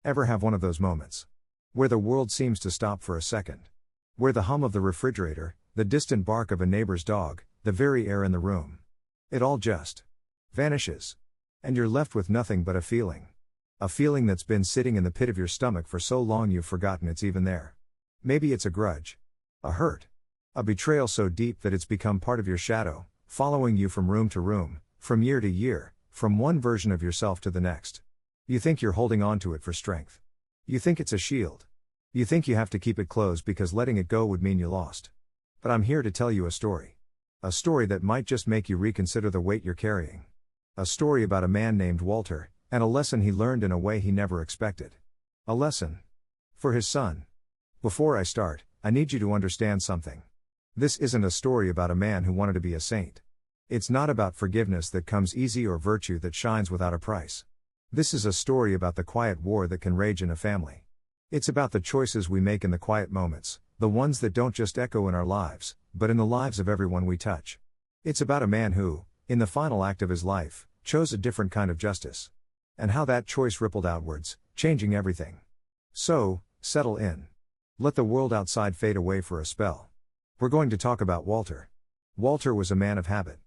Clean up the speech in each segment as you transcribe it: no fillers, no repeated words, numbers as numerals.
Ever have one of those moments? Where the world seems to stop for a second. Where the hum of the refrigerator, the distant bark of a neighbor's dog, the very air in the room. It all just vanishes. And you're left with nothing but a feeling. A feeling that's been sitting in the pit of your stomach for so long you've forgotten it's even there. Maybe it's a grudge. A hurt. A betrayal so deep that it's become part of your shadow, following you from room to room, from year to year, from one version of yourself to the next. You think you're holding on to it for strength. You think it's a shield. You think you have to keep it closed because letting it go would mean you lost. But I'm here to tell you a story. A story that might just make you reconsider the weight you're carrying. A story about a man named Walter, and a lesson he learned in a way he never expected. A lesson for his son. Before I start, I need you to understand something. This isn't a story about a man who wanted to be a saint. It's not about forgiveness that comes easy or virtue that shines without a price. This is a story about the quiet war that can rage in a family. It's about the choices we make in the quiet moments, the ones that don't just echo in our lives, but in the lives of everyone we touch. It's about a man who, in the final act of his life, chose a different kind of justice. And how that choice rippled outwards, changing everything. So, settle in. Let the world outside fade away for a spell. We're going to talk about Walter. Walter was a man of habit.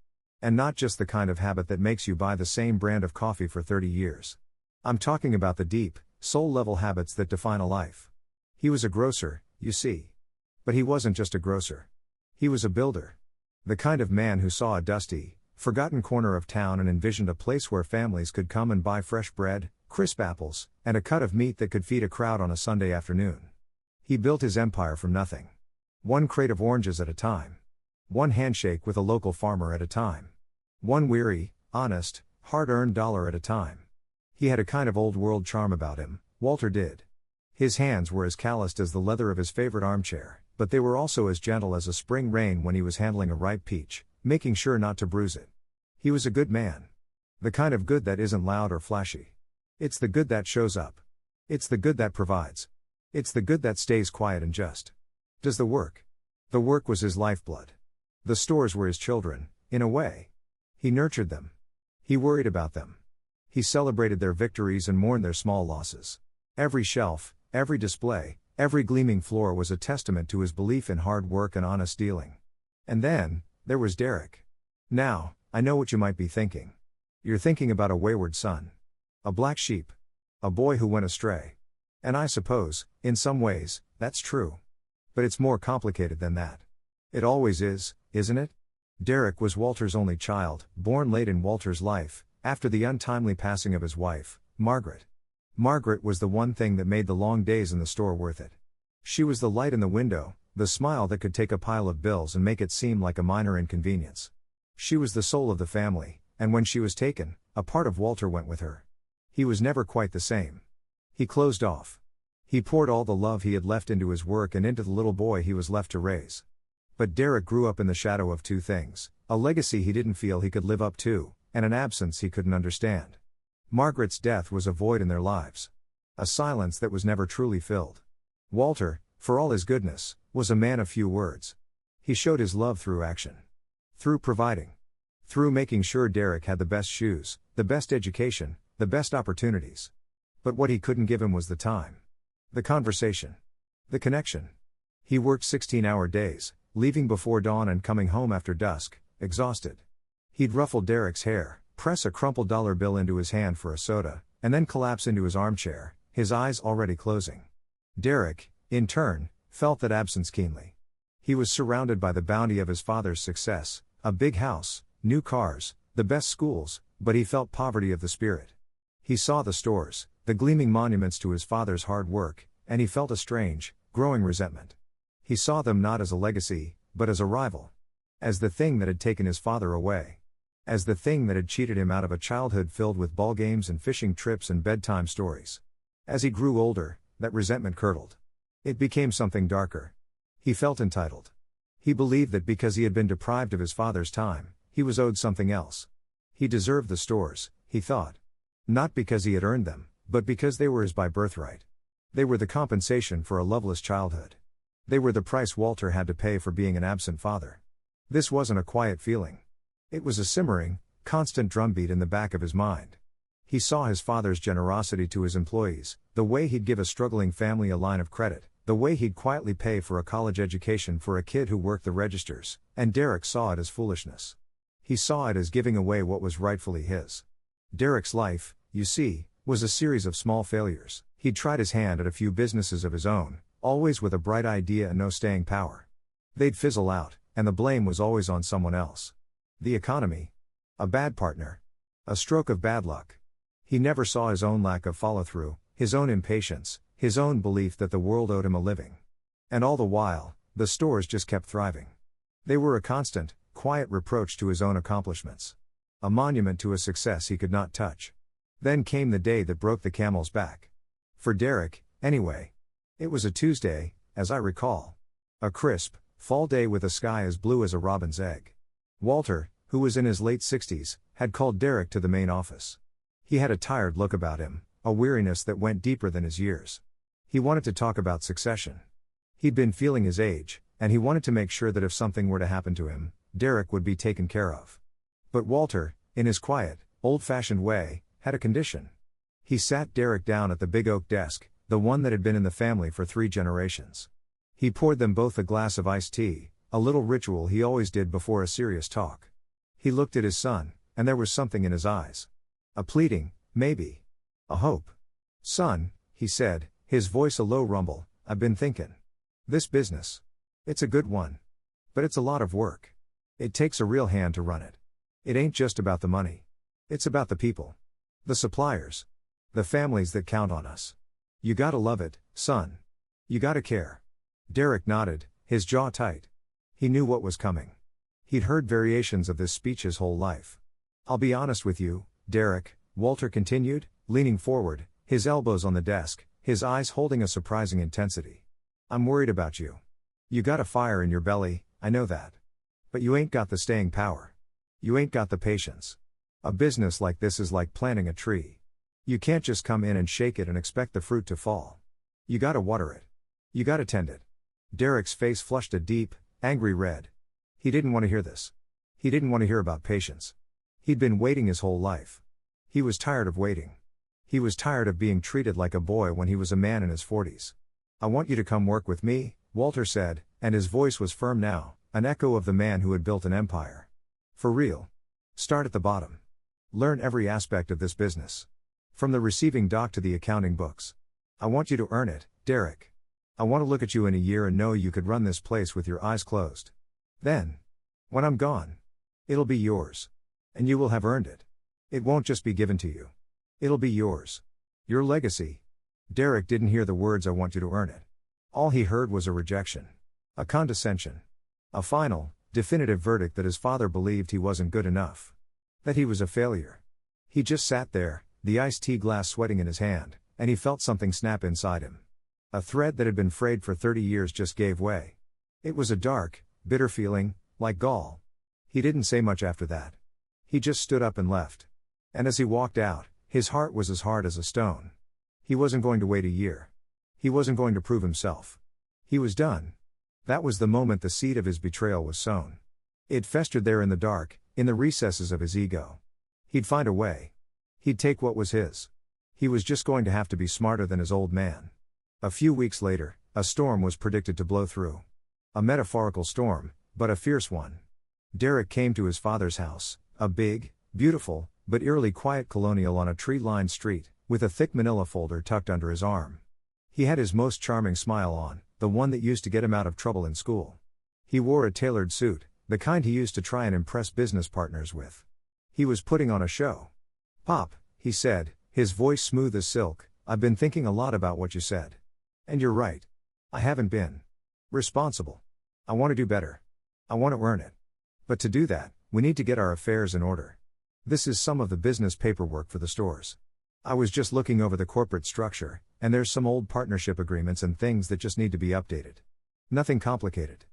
And not just the kind of habit that makes you buy the same brand of coffee for 30 years. I'm talking about the deep, soul-level habits that define a life. He was a grocer, you see. But he wasn't just a grocer. He was a builder. The kind of man who saw a dusty, forgotten corner of town and envisioned a place where families could come and buy fresh bread, crisp apples, and a cut of meat that could feed a crowd on a Sunday afternoon. He built his empire from nothing. One crate of oranges at a time. One handshake with a local farmer at a time. One weary, honest, hard-earned dollar at a time. He had a kind of old-world charm about him, Walter did. His hands were as calloused as the leather of his favorite armchair, but they were also as gentle as a spring rain when he was handling a ripe peach, making sure not to bruise it. He was a good man. The kind of good that isn't loud or flashy. It's the good that shows up. It's the good that provides. It's the good that stays quiet and just does the work. The work was his lifeblood. The stores were his children, in a way. He nurtured them. He worried about them. He celebrated their victories and mourned their small losses. Every shelf, every display, every gleaming floor was a testament to his belief in hard work and honest dealing. And then, there was Derek. Now, I know what you might be thinking. You're thinking about a wayward son. A black sheep. A boy who went astray. And I suppose, in some ways, that's true. But it's more complicated than that. It always is, isn't it? Derek was Walter's only child, born late in Walter's life, after the untimely passing of his wife, Margaret. Margaret was the one thing that made the long days in the store worth it. She was the light in the window, the smile that could take a pile of bills and make it seem like a minor inconvenience. She was the soul of the family, and when she was taken, a part of Walter went with her. He was never quite the same. He closed off. He poured all the love he had left into his work and into the little boy he was left to raise. But Derek grew up in the shadow of two things, a legacy he didn't feel he could live up to, and an absence he couldn't understand. Margaret's death was a void in their lives. A silence that was never truly filled. Walter, for all his goodness, was a man of few words. He showed his love through action. Through providing. Through making sure Derek had the best shoes, the best education, the best opportunities. But what he couldn't give him was the time. The conversation. The connection. He worked 16-hour days, leaving before dawn and coming home after dusk, exhausted. He'd ruffle Derek's hair, press a crumpled dollar bill into his hand for a soda, and then collapse into his armchair, his eyes already closing. Derek, in turn, felt that absence keenly. He was surrounded by the bounty of his father's success, a big house, new cars, the best schools, but he felt poverty of the spirit. He saw the stores, the gleaming monuments to his father's hard work, and he felt a strange, growing resentment. He saw them not as a legacy, but as a rival. As the thing that had taken his father away. As the thing that had cheated him out of a childhood filled with ball games and fishing trips and bedtime stories. As he grew older, that resentment curdled. It became something darker. He felt entitled. He believed that because he had been deprived of his father's time, he was owed something else. He deserved the stores, he thought. Not because he had earned them, but because they were his by birthright. They were the compensation for a loveless childhood. They were the price Walter had to pay for being an absent father. This wasn't a quiet feeling. It was a simmering, constant drumbeat in the back of his mind. He saw his father's generosity to his employees, the way he'd give a struggling family a line of credit, the way he'd quietly pay for a college education for a kid who worked the registers, and Derek saw it as foolishness. He saw it as giving away what was rightfully his. Derek's life, you see, was a series of small failures. He'd tried his hand at a few businesses of his own, always with a bright idea and no staying power. They'd fizzle out, and the blame was always on someone else. The economy. A bad partner. A stroke of bad luck. He never saw his own lack of follow-through, his own impatience, his own belief that the world owed him a living. And all the while, the stores just kept thriving. They were a constant, quiet reproach to his own accomplishments. A monument to a success he could not touch. Then came the day that broke the camel's back. For Derek, anyway. It was a Tuesday, as I recall. A crisp, fall day with a sky as blue as a robin's egg. Walter, who was in his late 60s, had called Derek to the main office. He had a tired look about him, a weariness that went deeper than his years. He wanted to talk about succession. He'd been feeling his age, and he wanted to make sure that if something were to happen to him, Derek would be taken care of. But Walter, in his quiet, old-fashioned way, had a condition. He sat Derek down at the big oak desk, the one that had been in the family for 3 generations. He poured them both a glass of iced tea, a little ritual he always did before a serious talk. He looked at his son, and there was something in his eyes. A pleading, maybe. A hope. Son, he said, his voice a low rumble, I've been thinking. This business. It's a good one. But it's a lot of work. It takes a real hand to run it. It ain't just about the money. It's about the people. The suppliers. The families that count on us. You gotta love it, son. You gotta care. Derek nodded, his jaw tight. He knew what was coming. He'd heard variations of this speech his whole life. I'll be honest with you, Derek, Walter continued, leaning forward, his elbows on the desk, his eyes holding a surprising intensity. I'm worried about you. You got a fire in your belly, I know that. But you ain't got the staying power. You ain't got the patience. A business like this is like planting a tree. You can't just come in and shake it and expect the fruit to fall. You gotta water it. You gotta tend it. Derek's face flushed a deep, angry red. He didn't want to hear this. He didn't want to hear about patience. He'd been waiting his whole life. He was tired of waiting. He was tired of being treated like a boy when he was a man in his 40s. I want you to come work with me, Walter said, and his voice was firm now, an echo of the man who had built an empire. For real. Start at the bottom. Learn every aspect of this business. From the receiving dock to the accounting books. I want you to earn it, Derek. I want to look at you in a year and know you could run this place with your eyes closed. Then, when I'm gone, it'll be yours. And you will have earned it. It won't just be given to you. It'll be yours. Your legacy. Derek didn't hear the words I want you to earn it. All he heard was a rejection. A condescension. A final, definitive verdict that his father believed he wasn't good enough. That he was a failure. He just sat there, the iced tea glass sweating in his hand, and he felt something snap inside him. A thread that had been frayed for 30 years just gave way. It was a dark, bitter feeling, like gall. He didn't say much after that. He just stood up and left. And as he walked out, his heart was as hard as a stone. He wasn't going to wait a year. He wasn't going to prove himself. He was done. That was the moment the seed of his betrayal was sown. It festered there in the dark, in the recesses of his ego. He'd find a way. He'd take what was his. He was just going to have to be smarter than his old man. A few weeks later, a storm was predicted to blow through. A metaphorical storm, but a fierce one. Derek came to his father's house, a big, beautiful, but eerily quiet colonial on a tree-lined street, with a thick manila folder tucked under his arm. He had his most charming smile on, the one that used to get him out of trouble in school. He wore a tailored suit, the kind he used to try and impress business partners with. He was putting on a show. Pop, he said, his voice smooth as silk, I've been thinking a lot about what you said. And you're right. I haven't been responsible. I want to do better. I want to earn it. But to do that, we need to get our affairs in order. This is some of the business paperwork for the stores. I was just looking over the corporate structure, and there's some old partnership agreements and things that just need to be updated. Nothing complicated.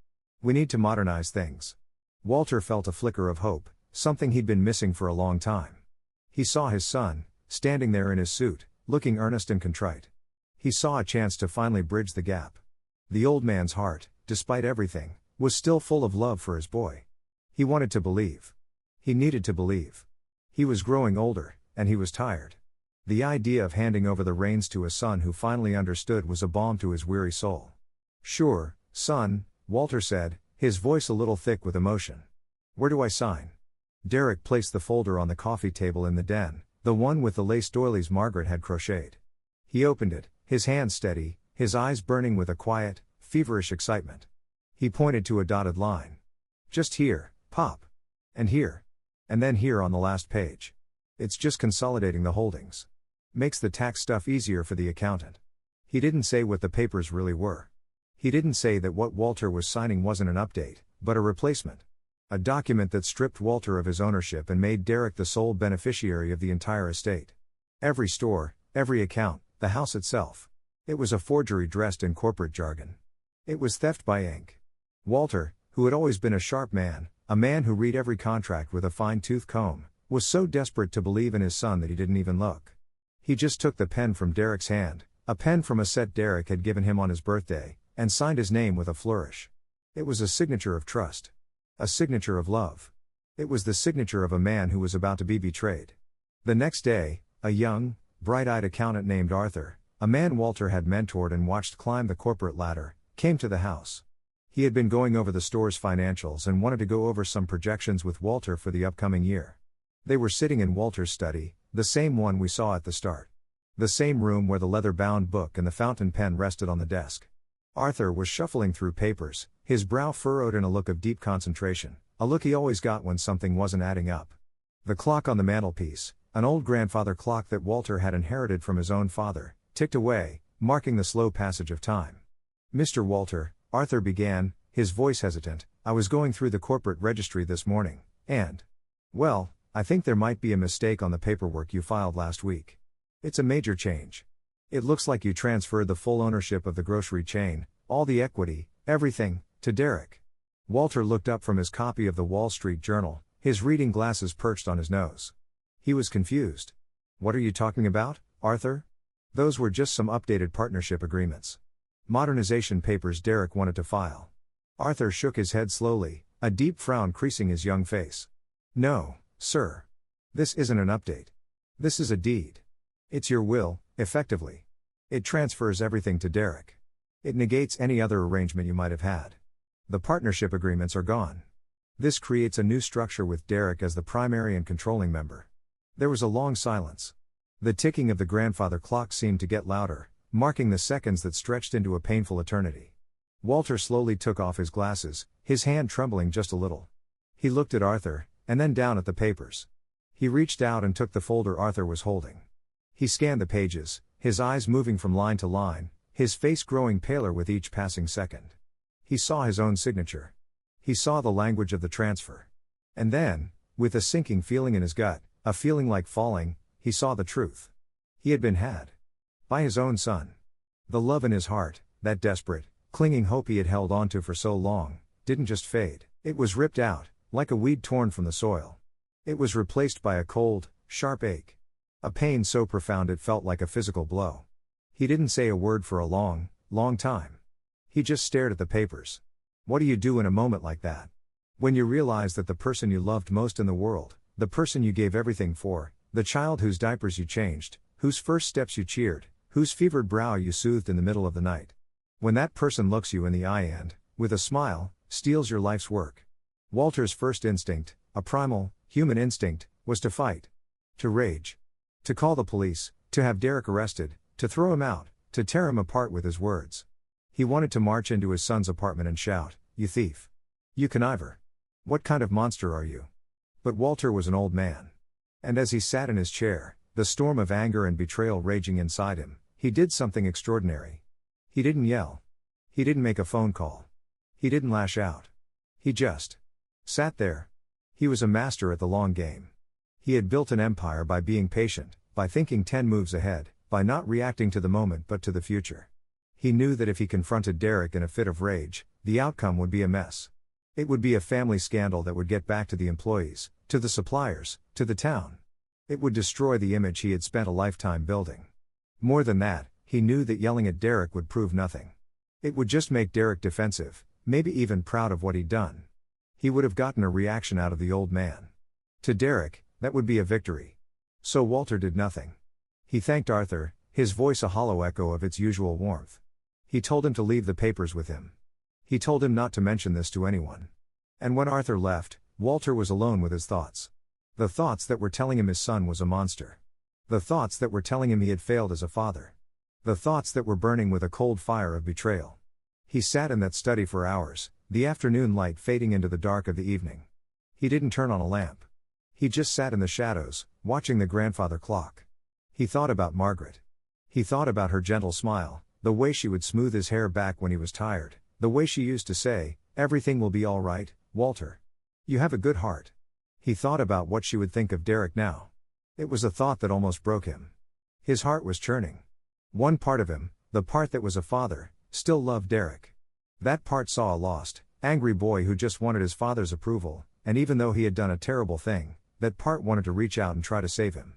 We need to modernize things. Walter felt a flicker of hope, something he'd been missing for a long time. He saw his son, standing there in his suit, looking earnest and contrite. He saw a chance to finally bridge the gap. The old man's heart, despite everything, was still full of love for his boy. He wanted to believe. He needed to believe. He was growing older, and he was tired. The idea of handing over the reins to a son who finally understood was a balm to his weary soul. "Sure, son," Walter said, his voice a little thick with emotion. "Where do I sign?" Derek placed the folder on the coffee table in the den, the one with the lace doilies Margaret had crocheted. He opened it, his hand steady, his eyes burning with a quiet, feverish excitement. He pointed to a dotted line. "Just here, Pop. And here. And then here on the last page. It's just consolidating the holdings. Makes the tax stuff easier for the accountant." He didn't say what the papers really were. He didn't say that what Walter was signing wasn't an update, but a replacement. A document that stripped Walter of his ownership and made Derek the sole beneficiary of the entire estate. Every store, every account, the house itself. It was a forgery dressed in corporate jargon. It was theft by ink. Walter, who had always been a sharp man, a man who read every contract with a fine-tooth comb, was so desperate to believe in his son that he didn't even look. He just took the pen from Derek's hand, a pen from a set Derek had given him on his birthday, and signed his name with a flourish. It was a signature of trust. A signature of love. It was the signature of a man who was about to be betrayed. The next day, a young, bright-eyed accountant named Arthur, a man Walter had mentored and watched climb the corporate ladder, came to the house. He had been going over the store's financials and wanted to go over some projections with Walter for the upcoming year. They were sitting in Walter's study, the same one we saw at the start. The same room where the leather-bound book and the fountain pen rested on the desk. Arthur was shuffling through papers, his brow furrowed in a look of deep concentration, a look he always got when something wasn't adding up. The clock on the mantelpiece, an old grandfather clock that Walter had inherited from his own father, ticked away, marking the slow passage of time. "Mr. Walter," Arthur began, his voice hesitant, "I was going through the corporate registry this morning, and, well, I think there might be a mistake on the paperwork you filed last week. It's a major change. It looks like you transferred the full ownership of the grocery chain, all the equity, everything, to Derek." Walter looked up from his copy of the Wall Street Journal, his reading glasses perched on his nose. He was confused. "What are you talking about, Arthur?" "Those were just some updated partnership agreements. Modernization papers Derek wanted to file." Arthur shook his head slowly, a deep frown creasing his young face. "No, sir. This isn't an update. This is a deed. It's your will, effectively. It transfers everything to Derek. It negates any other arrangement you might have had. The partnership agreements are gone. This creates a new structure with Derek as the primary and controlling member." There was a long silence. The ticking of the grandfather clock seemed to get louder, marking the seconds that stretched into a painful eternity. Walter slowly took off his glasses, his hand trembling just a little. He looked at Arthur, and then down at the papers. He reached out and took the folder Arthur was holding. He scanned the pages, his eyes moving from line to line, his face growing paler with each passing second. He saw his own signature. He saw the language of the transfer. And then, with a sinking feeling in his gut, a feeling like falling, he saw the truth. He had been had. By his own son. The love in his heart, that desperate, clinging hope he had held onto for so long, didn't just fade, it was ripped out, like a weed torn from the soil. It was replaced by a cold, sharp ache. A pain so profound it felt like a physical blow. He didn't say a word for a long, long time. He just stared at the papers. What do you do in a moment like that? When you realize that the person you loved most in the world, the person you gave everything for, the child whose diapers you changed, whose first steps you cheered, whose fevered brow you soothed in the middle of the night. When that person looks you in the eye and, with a smile, steals your life's work. Walter's first instinct, a primal, human instinct, was to fight. To rage. To call the police, to have Derek arrested, to throw him out, to tear him apart with his words. He wanted to march into his son's apartment and shout, "You thief! You conniver! What kind of monster are you?" But Walter was an old man. And as he sat in his chair, the storm of anger and betrayal raging inside him, he did something extraordinary. He didn't yell. He didn't make a phone call. He didn't lash out. He just sat there. He was a master at the long game. He had built an empire by being patient, by thinking 10 moves ahead, by not reacting to the moment but to the future. He knew that if he confronted Derek in a fit of rage, the outcome would be a mess. It would be a family scandal that would get back to the employees, to the suppliers, to the town. It would destroy the image he had spent a lifetime building. More than that, he knew that yelling at Derek would prove nothing. It would just make Derek defensive, maybe even proud of what he'd done. He would have gotten a reaction out of the old man. To Derek, that would be a victory. So Walter did nothing. He thanked Arthur, his voice a hollow echo of its usual warmth. He told him to leave the papers with him. He told him not to mention this to anyone. And when Arthur left, Walter was alone with his thoughts. The thoughts that were telling him his son was a monster. The thoughts that were telling him he had failed as a father. The thoughts that were burning with a cold fire of betrayal. He sat in that study for hours, the afternoon light fading into the dark of the evening. He didn't turn on a lamp. He just sat in the shadows, watching the grandfather clock. He thought about Margaret. He thought about her gentle smile, the way she would smooth his hair back when he was tired, the way she used to say, "Everything will be all right, Walter. You have a good heart." He thought about what she would think of Derek now. It was a thought that almost broke him. His heart was churning. One part of him, the part that was a father, still loved Derek. That part saw a lost, angry boy who just wanted his father's approval, and even though he had done a terrible thing, that part wanted to reach out and try to save him.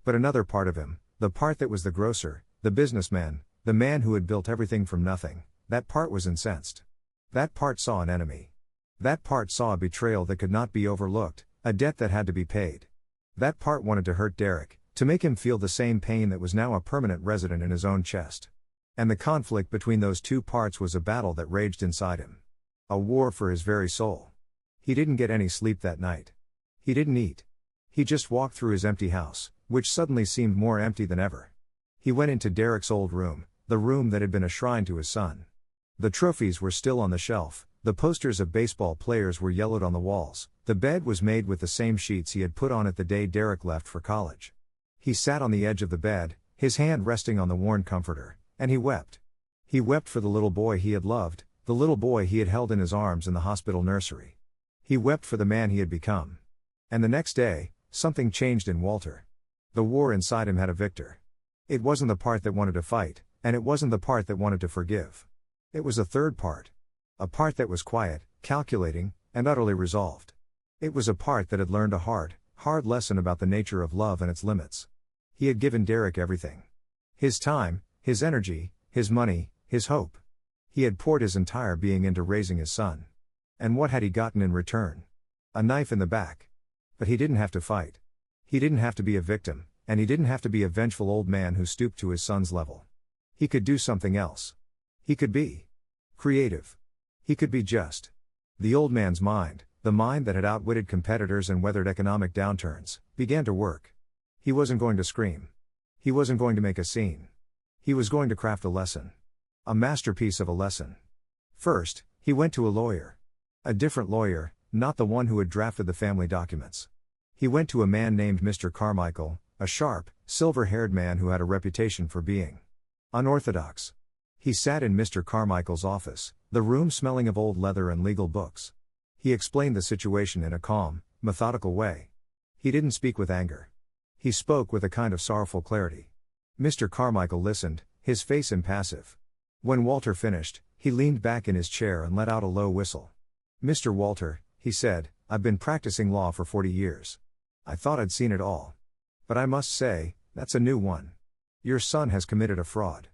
But another part of him, the part that was the grocer, the businessman, the man who had built everything from nothing, that part was incensed. That part saw an enemy. That part saw a betrayal that could not be overlooked, a debt that had to be paid. That part wanted to hurt Derek, to make him feel the same pain that was now a permanent resident in his own chest. And the conflict between those two parts was a battle that raged inside him. A war for his very soul. He didn't get any sleep that night. He didn't eat. He just walked through his empty house, which suddenly seemed more empty than ever. He went into Derek's old room, the room that had been a shrine to his son. The trophies were still on the shelf, the posters of baseball players were yellowed on the walls, the bed was made with the same sheets he had put on it the day Derek left for college. He sat on the edge of the bed, his hand resting on the worn comforter, and he wept. He wept for the little boy he had loved, the little boy he had held in his arms in the hospital nursery. He wept for the man he had become. And the next day, something changed in Walter. The war inside him had a victor. It wasn't the part that wanted to fight, and it wasn't the part that wanted to forgive. It was a third part. A part that was quiet, calculating, and utterly resolved. It was a part that had learned a hard lesson about the nature of love and its limits. He had given Derek everything. His time, his energy, his money, his hope. He had poured his entire being into raising his son. And what had he gotten in return? A knife in the back. But he didn't have to fight. He didn't have to be a victim, and he didn't have to be a vengeful old man who stooped to his son's level. He could do something else. He could be creative. He could be just. The old man's mind, the mind that had outwitted competitors and weathered economic downturns, began to work. He wasn't going to scream. He wasn't going to make a scene. He was going to craft a lesson. A masterpiece of a lesson. First, he went to a lawyer. A different lawyer, not the one who had drafted the family documents. He went to a man named Mr. Carmichael, a sharp, silver-haired man who had a reputation for being unorthodox. He sat in Mr. Carmichael's office, the room smelling of old leather and legal books. He explained the situation in a calm, methodical way. He didn't speak with anger. He spoke with a kind of sorrowful clarity. Mr. Carmichael listened, his face impassive. When Walter finished, he leaned back in his chair and let out a low whistle. "Mr. Walter," he said, "I've been practicing law for 40 years. I thought I'd seen it all. But I must say, that's a new one. Your son has committed a fraud.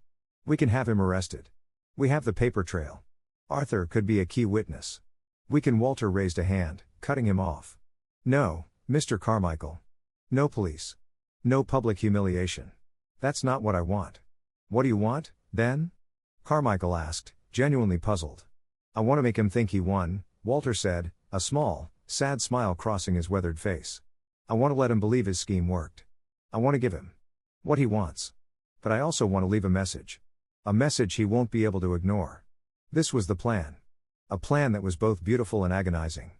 We can have him arrested. We have the paper trail. Arthur could be a key witness. We can." Walter raised a hand, cutting him off. "No, Mr. Carmichael. No police. No public humiliation. That's not what I want." "What do you want, then?" Carmichael asked, genuinely puzzled. "I want to make him think he won," Walter said, a small, sad smile crossing his weathered face. "I want to let him believe his scheme worked. I want to give him what he wants. But I also want to leave a message. A message he won't be able to ignore." This was the plan. A plan that was both beautiful and agonizing.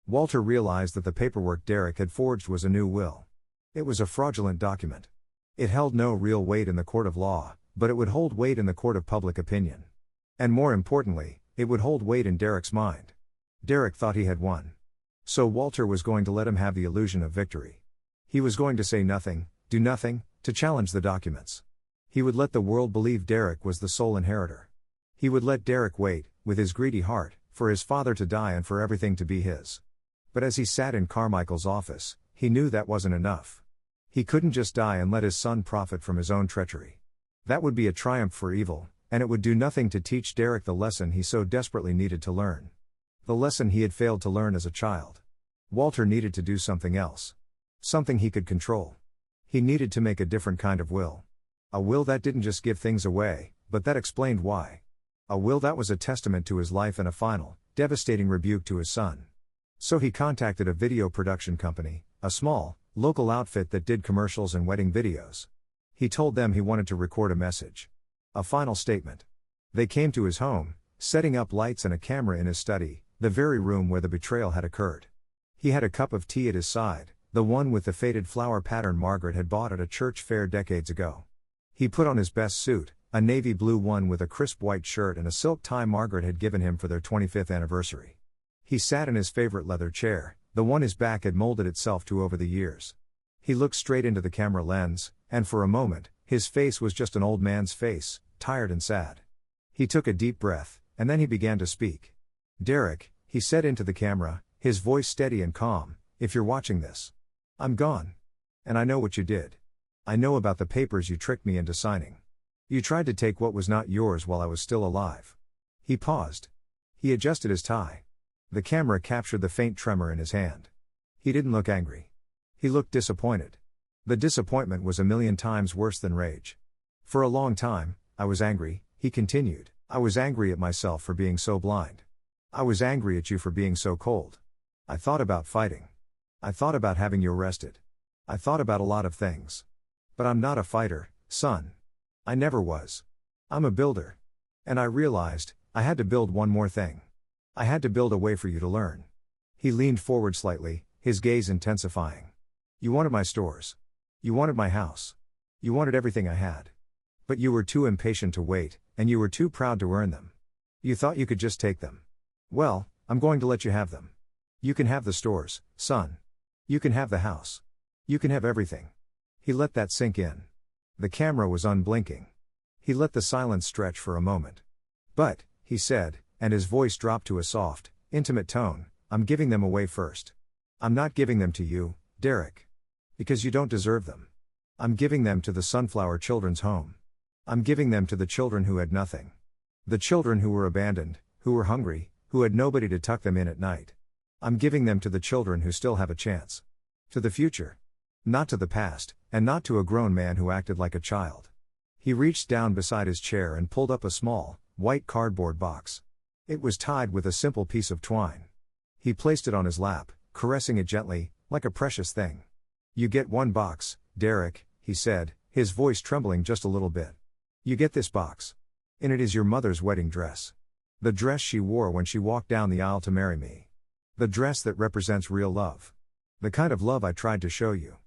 Walter realized that the paperwork Derek had forged was a new will. It was a fraudulent document. It held no real weight in the court of law, but it would hold weight in the court of public opinion. And more importantly, it would hold weight in Derek's mind. Derek thought he had won. So Walter was going to let him have the illusion of victory. He was going to say nothing, do nothing, to challenge the documents. He would let the world believe Derek was the sole inheritor. He would let Derek wait, with his greedy heart, for his father to die and for everything to be his. But as he sat in Carmichael's office, he knew that wasn't enough. He couldn't just die and let his son profit from his own treachery. That would be a triumph for evil, and it would do nothing to teach Derek the lesson he so desperately needed to learn. The lesson he had failed to learn as a child. Walter needed to do something else. Something he could control. He needed to make a different kind of will. A will that didn't just give things away, but that explained why. A will that was a testament to his life and a final, devastating rebuke to his son. So he contacted a video production company, a small, local outfit that did commercials and wedding videos. He told them he wanted to record a message. A final statement. They came to his home, setting up lights and a camera in his study, the very room where the betrayal had occurred. He had a cup of tea at his side, the one with the faded flower pattern Margaret had bought at a church fair decades ago. He put on his best suit, a navy blue one with a crisp white shirt and a silk tie Margaret had given him for their 25th anniversary. He sat in his favorite leather chair, the one his back had molded itself to over the years. He looked straight into the camera lens, and for a moment, his face was just an old man's face, tired and sad. He took a deep breath, and then he began to speak. "Derek," he said into the camera, his voice steady and calm, "if you're watching this, I'm gone. And I know what you did. I know about the papers you tricked me into signing. You tried to take what was not yours while I was still alive." He paused. He adjusted his tie. The camera captured the faint tremor in his hand. He didn't look angry. He looked disappointed. The disappointment was a million times worse than rage. "For a long time, I was angry," he continued. "I was angry at myself for being so blind. I was angry at you for being so cold. I thought about fighting. I thought about having you arrested. I thought about a lot of things. But I'm not a fighter, son. I never was. I'm a builder. And I realized, I had to build one more thing. I had to build a way for you to learn." He leaned forward slightly, his gaze intensifying. "You wanted my stores. You wanted my house. You wanted everything I had. But you were too impatient to wait, and you were too proud to earn them. You thought you could just take them. Well, I'm going to let you have them. You can have the stores, son. You can have the house. You can have everything." He let that sink in. The camera was unblinking. He let the silence stretch for a moment. "But," he said, and his voice dropped to a soft, intimate tone, "I'm giving them away first. I'm not giving them to you, Derek. Because you don't deserve them. I'm giving them to the Sunflower Children's Home. I'm giving them to the children who had nothing. The children who were abandoned, who were hungry, who had nobody to tuck them in at night. I'm giving them to the children who still have a chance. To the future. Not to the past, and not to a grown man who acted like a child." He reached down beside his chair and pulled up a small, white cardboard box. It was tied with a simple piece of twine. He placed it on his lap, caressing it gently, like a precious thing. "You get one box, Derek," he said, his voice trembling just a little bit. "You get this box. In it is your mother's wedding dress. The dress she wore when she walked down the aisle to marry me. The dress that represents real love. The kind of love I tried to show you.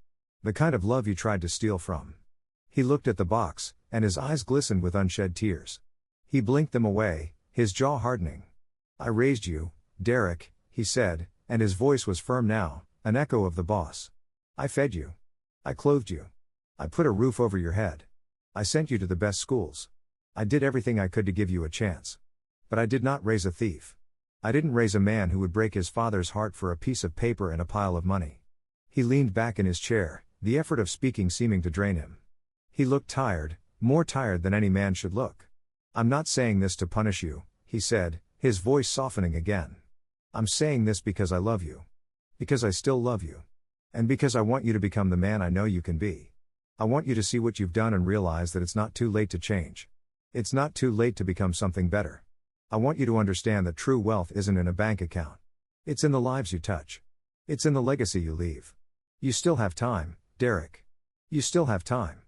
The kind of love you tried to steal from." He looked at the box, and his eyes glistened with unshed tears. He blinked them away, his jaw hardening. "I raised you, Derek," he said, and his voice was firm now, an echo of the boss. "I fed you. I clothed you. I put a roof over your head. I sent you to the best schools. I did everything I could to give you a chance. But I did not raise a thief. I didn't raise a man who would break his father's heart for a piece of paper and a pile of money." He leaned back in his chair, the effort of speaking seeming to drain him. He looked tired, more tired than any man should look. "I'm not saying this to punish you," he said, his voice softening again. "I'm saying this because I love you. Because I still love you. And because I want you to become the man I know you can be. I want you to see what you've done and realize that it's not too late to change. It's not too late to become something better. I want you to understand that true wealth isn't in a bank account. It's in the lives you touch. It's in the legacy you leave. You still have time, Derek. You still have time.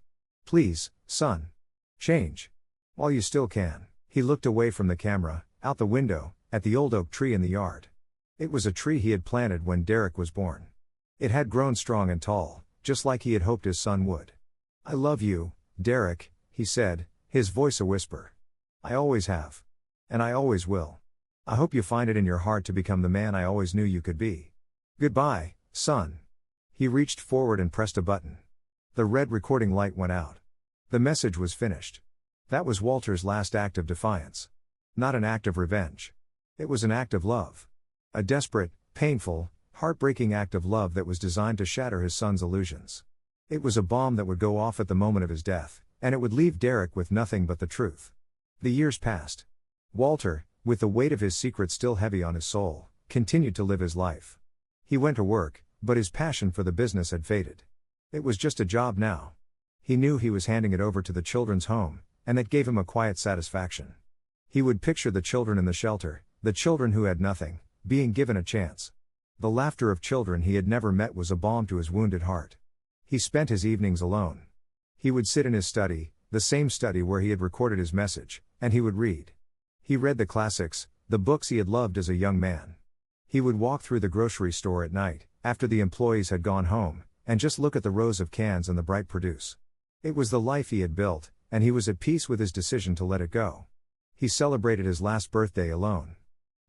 Please, son. Change. While you still can." He looked away from the camera, out the window, at the old oak tree in the yard. It was a tree he had planted when Derek was born. It had grown strong and tall, just like he had hoped his son would. "I love you, Derek," he said, his voice a whisper. "I always have. And I always will. I hope you find it in your heart to become the man I always knew you could be. Goodbye, son." He reached forward and pressed a button. The red recording light went out. The message was finished. That was Walter's last act of defiance. Not an act of revenge. It was an act of love. A desperate, painful, heartbreaking act of love that was designed to shatter his son's illusions. It was a bomb that would go off at the moment of his death, and it would leave Derek with nothing but the truth. The years passed. Walter, with the weight of his secret still heavy on his soul, continued to live his life. He went to work, but his passion for the business had faded. It was just a job now. He knew he was handing it over to the children's home, and that gave him a quiet satisfaction. He would picture the children in the shelter, the children who had nothing, being given a chance. The laughter of children he had never met was a balm to his wounded heart. He spent his evenings alone. He would sit in his study, the same study where he had recorded his message, and he would read. He read the classics, the books he had loved as a young man. He would walk through the grocery store at night, after the employees had gone home, and just look at the rows of cans and the bright produce. It was the life he had built, and he was at peace with his decision to let it go. He celebrated his last birthday alone.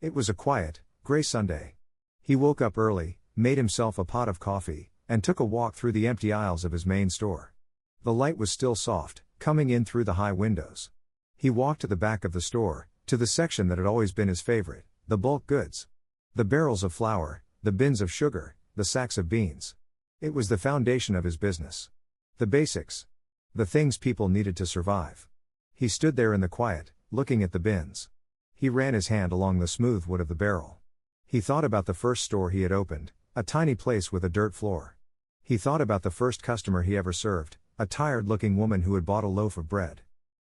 It was a quiet, gray Sunday. He woke up early, made himself a pot of coffee, and took a walk through the empty aisles of his main store. The light was still soft, coming in through the high windows. He walked to the back of the store, to the section that had always been his favorite, the bulk goods. The barrels of flour, the bins of sugar, the sacks of beans. It was the foundation of his business. The basics. The things people needed to survive. He stood there in the quiet, looking at the bins. He ran his hand along the smooth wood of the barrel. He thought about the first store he had opened, a tiny place with a dirt floor. He thought about the first customer he ever served, a tired-looking woman who had bought a loaf of bread.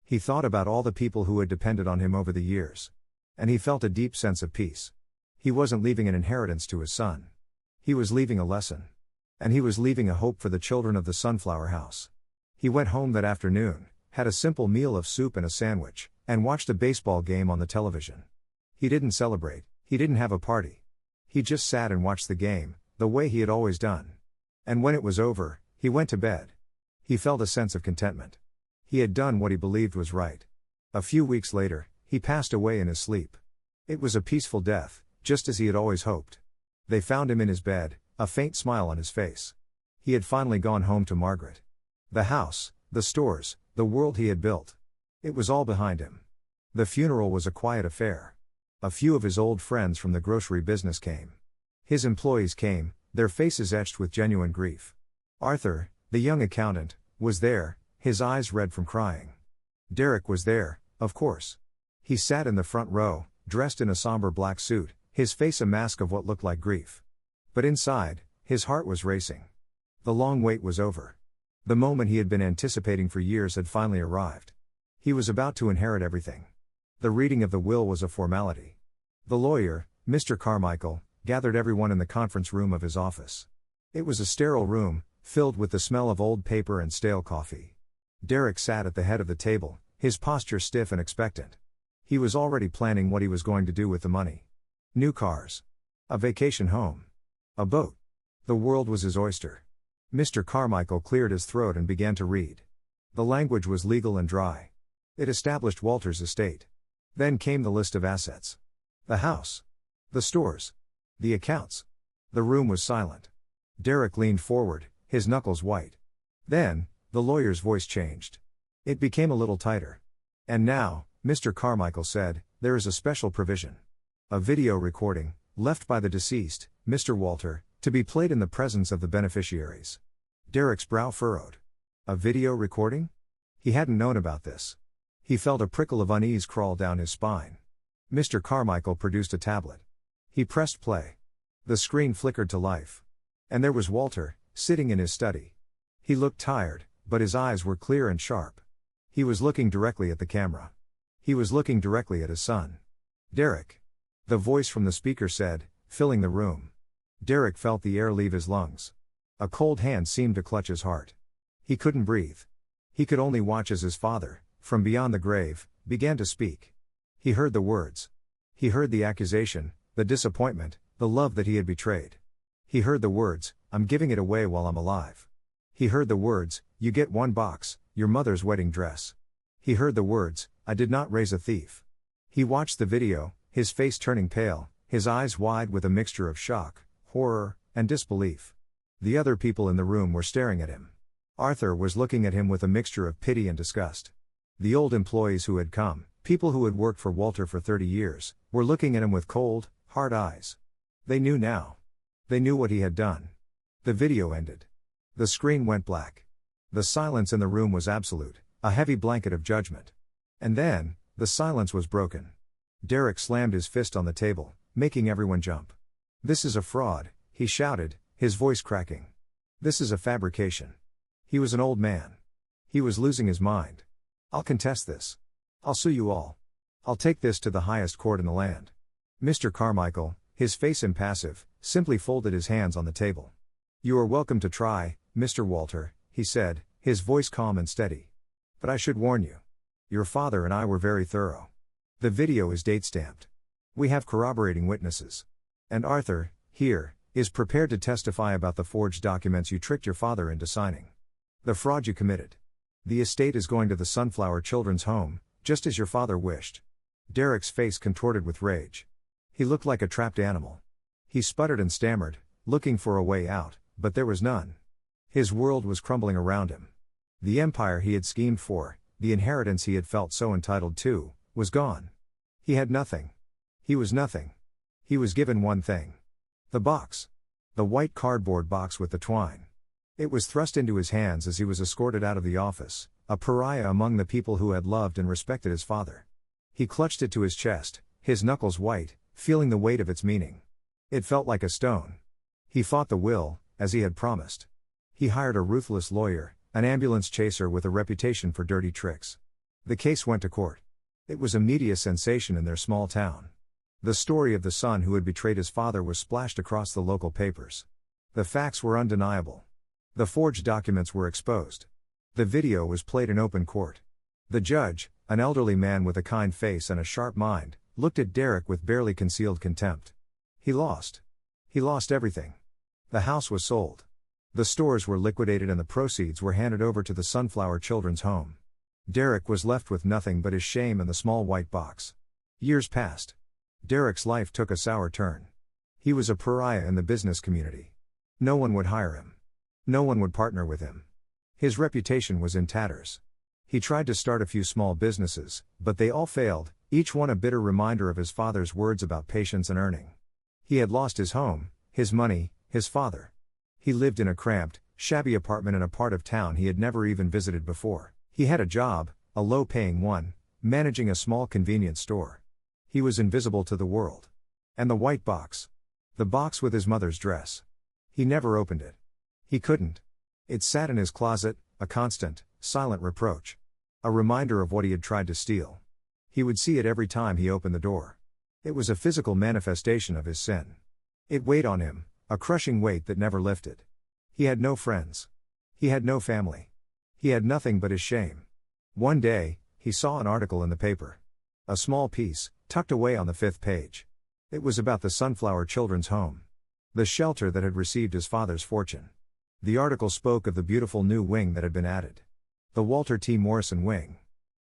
He thought about all the people who had depended on him over the years. And he felt a deep sense of peace. He wasn't leaving an inheritance to his son. He was leaving a lesson. And he was leaving a hope for the children of the Sunflower House. He went home that afternoon, had a simple meal of soup and a sandwich, and watched a baseball game on the television. He didn't celebrate, he didn't have a party. He just sat and watched the game, the way he had always done. And when it was over, he went to bed. He felt a sense of contentment. He had done what he believed was right. A few weeks later, he passed away in his sleep. It was a peaceful death, just as he had always hoped. They found him in his bed, a faint smile on his face. He had finally gone home to Margaret. The house, the stores, the world he had built. It was all behind him. The funeral was a quiet affair. A few of his old friends from the grocery business came. His employees came, their faces etched with genuine grief. Arthur, the young accountant, was there, his eyes red from crying. Derek was there, of course. He sat in the front row, dressed in a somber black suit, his face a mask of what looked like grief. But inside, his heart was racing. The long wait was over. The moment he had been anticipating for years had finally arrived. He was about to inherit everything. The reading of the will was a formality. The lawyer, Mr. Carmichael, gathered everyone in the conference room of his office. It was a sterile room, filled with the smell of old paper and stale coffee. Derek sat at the head of the table, his posture stiff and expectant. He was already planning what he was going to do with the money. New cars. A vacation home. A boat. The world was his oyster. Mr. Carmichael cleared his throat and began to read. The language was legal and dry. It established Walter's estate. Then came the list of assets. The house. The stores. The accounts. The room was silent. Derek leaned forward, his knuckles white. Then, the lawyer's voice changed. It became a little tighter. And now, Mr. Carmichael said, there is a special provision. A video recording, left by the deceased, Mr. Walter, to be played in the presence of the beneficiaries. Derek's brow furrowed. A video recording? He hadn't known about this. He felt a prickle of unease crawl down his spine. Mr. Carmichael produced a tablet. He pressed play. The screen flickered to life. And there was Walter, sitting in his study. He looked tired, but his eyes were clear and sharp. He was looking directly at the camera. He was looking directly at his son. Derek. The voice from the speaker said, filling the room. Derek felt the air leave his lungs. A cold hand seemed to clutch his heart. He couldn't breathe. He could only watch as his father, from beyond the grave, began to speak. He heard the words. He heard the accusation, the disappointment, the love that he had betrayed. He heard the words, I'm giving it away while I'm alive. He heard the words, you get one box, your mother's wedding dress. He heard the words, I did not raise a thief. He watched the video, his face turning pale, his eyes wide with a mixture of shock, horror, and disbelief. The other people in the room were staring at him. Arthur was looking at him with a mixture of pity and disgust. The old employees who had come, people who had worked for Walter for 30 years, were looking at him with cold, hard eyes. They knew now. They knew what he had done. The video ended. The screen went black. The silence in the room was absolute, a heavy blanket of judgment. And then, the silence was broken. Derek slammed his fist on the table, making everyone jump. This is a fraud, he shouted, his voice cracking. This is a fabrication. He was an old man. He was losing his mind. "I'll contest this. I'll sue you all. I'll take this to the highest court in the land." Mr. Carmichael, his face impassive, simply folded his hands on the table. "You are welcome to try, Mr. Walter," he said, his voice calm and steady. "But I should warn you. Your father and I were very thorough. The video is date-stamped. We have corroborating witnesses. And Arthur, here, is prepared to testify about the forged documents you tricked your father into signing. The fraud you committed. The estate is going to the Sunflower Children's Home, just as your father wished." Derek's face contorted with rage. He looked like a trapped animal. He sputtered and stammered, looking for a way out, but there was none. His world was crumbling around him. The empire he had schemed for, the inheritance he had felt so entitled to, was gone. He had nothing. He was nothing. He was given one thing. The box. The white cardboard box with the twine. It was thrust into his hands as he was escorted out of the office, a pariah among the people who had loved and respected his father. He clutched it to his chest, his knuckles white, feeling the weight of its meaning. It felt like a stone. He fought the will, as he had promised. He hired a ruthless lawyer, an ambulance chaser with a reputation for dirty tricks. The case went to court. It was a media sensation in their small town. The story of the son who had betrayed his father was splashed across the local papers. The facts were undeniable. The forged documents were exposed. The video was played in open court. The judge, an elderly man with a kind face and a sharp mind, looked at Derek with barely concealed contempt. He lost. He lost everything. The house was sold. The stores were liquidated and the proceeds were handed over to the Sunflower Children's Home. Derek was left with nothing but his shame and the small white box. Years passed. Derek's life took a sour turn. He was a pariah in the business community. No one would hire him. No one would partner with him. His reputation was in tatters. He tried to start a few small businesses, but they all failed, each one a bitter reminder of his father's words about patience and earning. He had lost his home, his money, his father. He lived in a cramped, shabby apartment in a part of town he had never even visited before. He had a job, a low-paying one, managing a small convenience store. He was invisible to the world. And the white box. The box with his mother's dress. He never opened it. He couldn't. It sat in his closet, a constant, silent reproach. A reminder of what he had tried to steal. He would see it every time he opened the door. It was a physical manifestation of his sin. It weighed on him, a crushing weight that never lifted. He had no friends. He had no family. He had nothing but his shame. One day, he saw an article in the paper. A small piece, tucked away on the 5th page. It was about the Sunflower Children's Home. The shelter that had received his father's fortune. The article spoke of the beautiful new wing that had been added. The Walter T. Morrison Wing.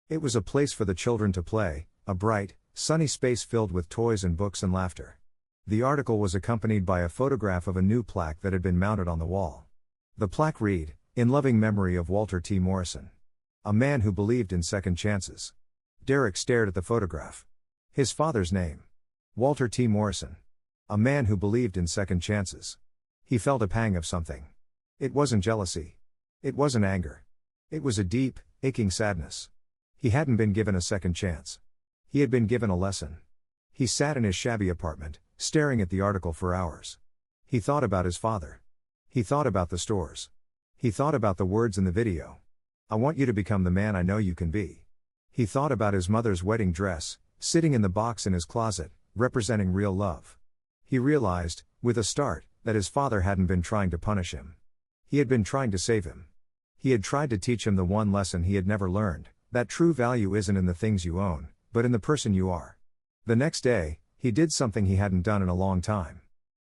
It was a place for the children to play, a bright, sunny space filled with toys and books and laughter. The article was accompanied by a photograph of a new plaque that had been mounted on the wall. The plaque read, "In loving memory of Walter T. Morrison. A man who believed in second chances." Derek stared at the photograph. His father's name. Walter T. Morrison. A man who believed in second chances. He felt a pang of something. It wasn't jealousy. It wasn't anger. It was a deep, aching sadness. He hadn't been given a second chance. He had been given a lesson. He sat in his shabby apartment, staring at the article for hours. He thought about his father. He thought about the stores. He thought about the words in the video. "I want you to become the man I know you can be." He thought about his mother's wedding dress, sitting in the box in his closet, representing real love. He realized, with a start, that his father hadn't been trying to punish him. He had been trying to save him. He had tried to teach him the one lesson he had never learned, that true value isn't in the things you own, but in the person you are. The next day, he did something he hadn't done in a long time.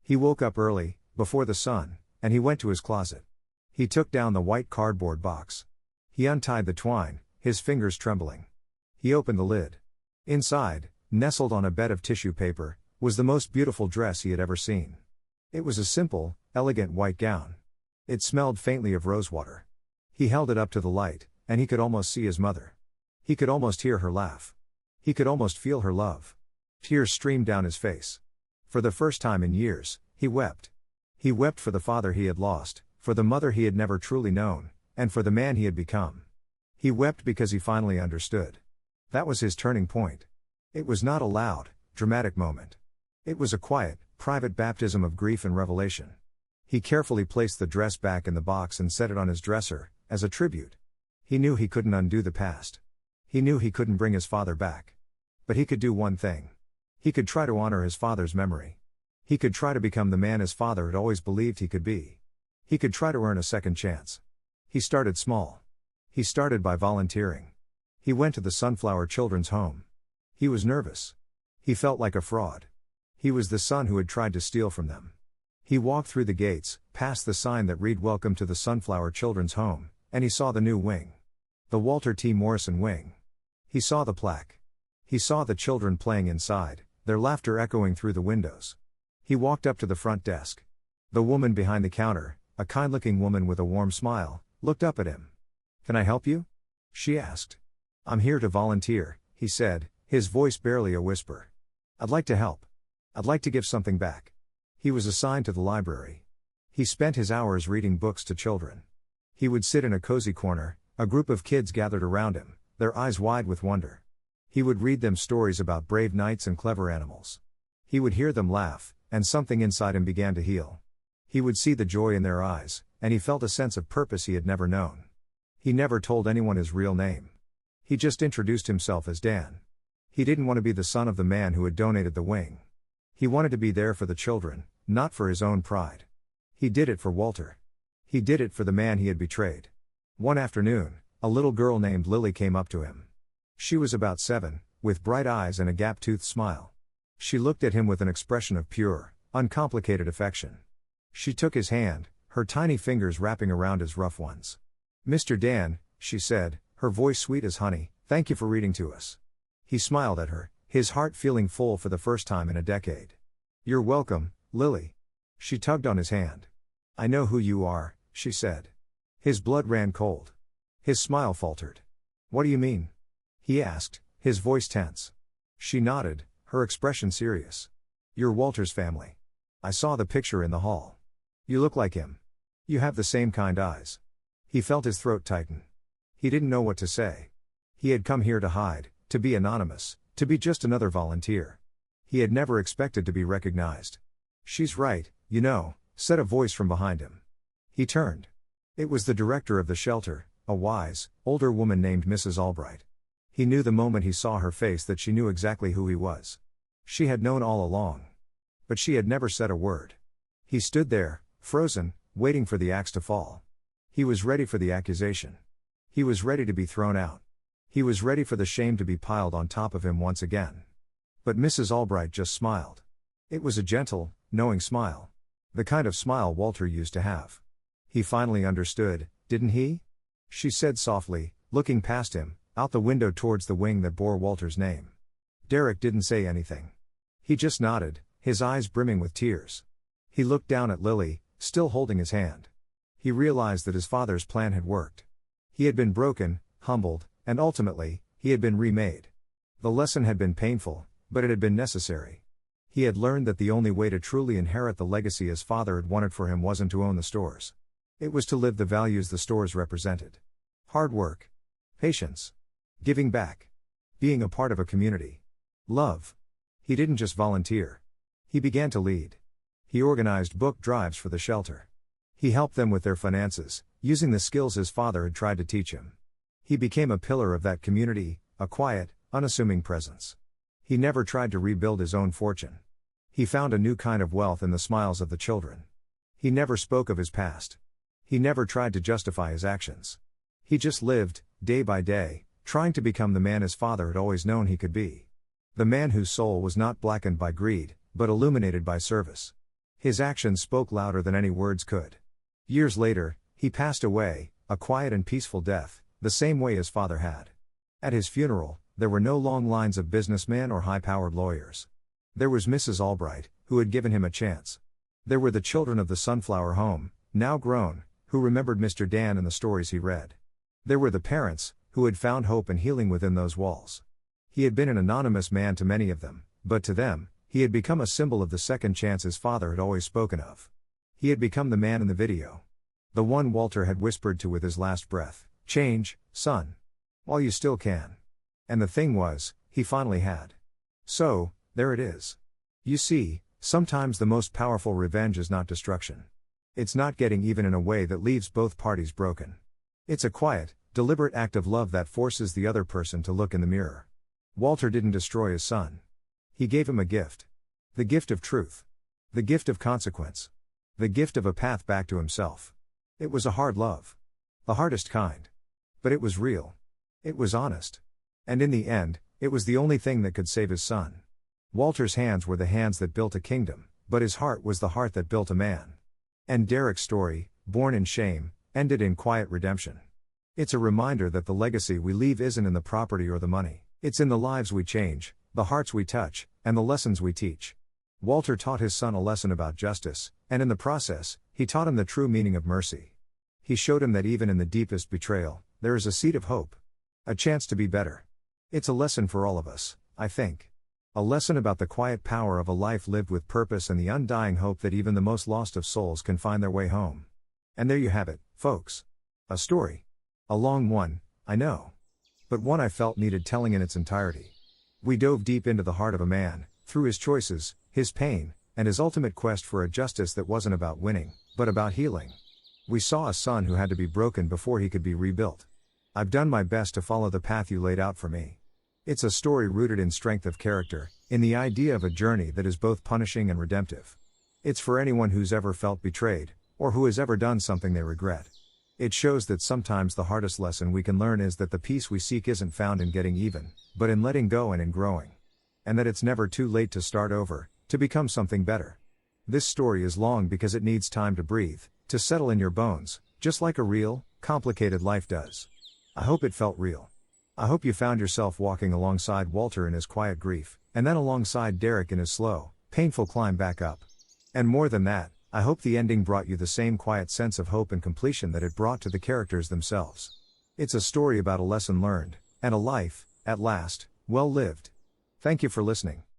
He woke up early, before the sun, and he went to his closet. He took down the white cardboard box. He untied the twine, his fingers trembling. He opened the lid. Inside, nestled on a bed of tissue paper, was the most beautiful dress he had ever seen. It was a simple, elegant white gown. It smelled faintly of rosewater. He held it up to the light, and he could almost see his mother. He could almost hear her laugh. He could almost feel her love. Tears streamed down his face. For the first time in years, he wept. He wept for the father he had lost, for the mother he had never truly known, and for the man he had become. He wept because he finally understood. That was his turning point. It was not a loud, dramatic moment. It was a quiet, private baptism of grief and revelation. He carefully placed the dress back in the box and set it on his dresser, as a tribute. He knew he couldn't undo the past. He knew he couldn't bring his father back. But he could do one thing. He could try to honor his father's memory. He could try to become the man his father had always believed he could be. He could try to earn a second chance. He started small. He started by volunteering. He went to the Sunflower Children's Home. He was nervous. He felt like a fraud. He was the son who had tried to steal from them. He walked through the gates, past the sign that read "Welcome to the Sunflower Children's Home," and he saw the new wing. The Walter T. Morrison wing. He saw the plaque. He saw the children playing inside, their laughter echoing through the windows. He walked up to the front desk. The woman behind the counter, a kind-looking woman with a warm smile, looked up at him. "Can I help you?" she asked. "I'm here to volunteer," he said, his voice barely a whisper. "I'd like to help. I'd like to give something back." He was assigned to the library. He spent his hours reading books to children. He would sit in a cozy corner, a group of kids gathered around him, their eyes wide with wonder. He would read them stories about brave knights and clever animals. He would hear them laugh, and something inside him began to heal. He would see the joy in their eyes, and he felt a sense of purpose he had never known. He never told anyone his real name. He just introduced himself as Dan. He didn't want to be the son of the man who had donated the wing. He wanted to be there for the children, not for his own pride. He did it for Walter. He did it for the man he had betrayed. One afternoon, a little girl named Lily came up to him. She was about 7, with bright eyes and a gap-toothed smile. She looked at him with an expression of pure, uncomplicated affection. She took his hand, her tiny fingers wrapping around his rough ones. "Mr. Dan," she said, her voice sweet as honey, "thank you for reading to us." He smiled at her, his heart feeling full for the first time in a decade. "You're welcome, Lily." She tugged on his hand. "I know who you are," she said. His blood ran cold. His smile faltered. "What do you mean?" he asked, his voice tense. She nodded, her expression serious. "You're Walter's family. I saw the picture in the hall. You look like him. You have the same kind eyes." He felt his throat tighten. He didn't know what to say. He had come here to hide, to be anonymous, to be just another volunteer. He had never expected to be recognized. "She's right, you know," said a voice from behind him. He turned. It was the director of the shelter, a wise, older woman named Mrs. Albright. He knew the moment he saw her face that she knew exactly who he was. She had known all along. But she had never said a word. He stood there, frozen, waiting for the axe to fall. He was ready for the accusation. He was ready to be thrown out. He was ready for the shame to be piled on top of him once again. But Mrs. Albright just smiled. It was a gentle, knowing smile. The kind of smile Walter used to have. He finally understood, didn't he? She said softly, looking past him, out the window towards the wing that bore Walter's name. Derek didn't say anything. He just nodded, his eyes brimming with tears. He looked down at Lily, still holding his hand. He realized that his father's plan had worked. He had been broken, humbled, and ultimately, he had been remade. The lesson had been painful, but it had been necessary. He had learned that the only way to truly inherit the legacy his father had wanted for him wasn't to own the stores. It was to live the values the stores represented. Hard work. Patience. Giving back. Being a part of a community. Love. He didn't just volunteer. He began to lead. He organized book drives for the shelter. He helped them with their finances, using the skills his father had tried to teach him. He became a pillar of that community, a quiet, unassuming presence. He never tried to rebuild his own fortune. He found a new kind of wealth in the smiles of the children. He never spoke of his past. He never tried to justify his actions. He just lived, day by day, trying to become the man his father had always known he could be. The man whose soul was not blackened by greed, but illuminated by service. His actions spoke louder than any words could. Years later, he passed away, a quiet and peaceful death, the same way his father had. At his funeral, there were no long lines of businessmen or high-powered lawyers. There was Mrs. Albright, who had given him a chance. There were the children of the Sunflower Home, now grown, who remembered Mr. Dan and the stories he read. There were the parents, who had found hope and healing within those walls. He had been an anonymous man to many of them, but to them, he had become a symbol of the second chance his father had always spoken of. He had become the man in the video. The one Walter had whispered to with his last breath, "Change, son. While you still can." And the thing was, he finally had. So, there it is. You see, sometimes the most powerful revenge is not destruction. It's not getting even in a way that leaves both parties broken. It's a quiet, deliberate act of love that forces the other person to look in the mirror. Walter didn't destroy his son. He gave him a gift. The gift of truth. The gift of consequence. The gift of a path back to himself. It was a hard love. The hardest kind. But it was real. It was honest. And in the end, it was the only thing that could save his son. Walter's hands were the hands that built a kingdom, but his heart was the heart that built a man. And Derek's story, born in shame, ended in quiet redemption. It's a reminder that the legacy we leave isn't in the property or the money, it's in the lives we change, the hearts we touch, and the lessons we teach. Walter taught his son a lesson about justice, and in the process, he taught him the true meaning of mercy. He showed him that even in the deepest betrayal, there is a seed of hope. A chance to be better. It's a lesson for all of us, I think. A lesson about the quiet power of a life lived with purpose and the undying hope that even the most lost of souls can find their way home. And there you have it, folks. A story. A long one, I know. But one I felt needed telling in its entirety. We dove deep into the heart of a man, through his choices, his pain, and his ultimate quest for a justice that wasn't about winning, but about healing. We saw a son who had to be broken before he could be rebuilt. I've done my best to follow the path you laid out for me. It's a story rooted in strength of character, in the idea of a journey that is both punishing and redemptive. It's for anyone who's ever felt betrayed, or who has ever done something they regret. It shows that sometimes the hardest lesson we can learn is that the peace we seek isn't found in getting even, but in letting go and in growing. And that it's never too late to start over, to become something better. This story is long because it needs time to breathe, to settle in your bones, just like a real, complicated life does. I hope it felt real. I hope you found yourself walking alongside Walter in his quiet grief, and then alongside Derek in his slow, painful climb back up. And more than that, I hope the ending brought you the same quiet sense of hope and completion that it brought to the characters themselves. It's a story about a lesson learned, and a life, at last, well lived. Thank you for listening.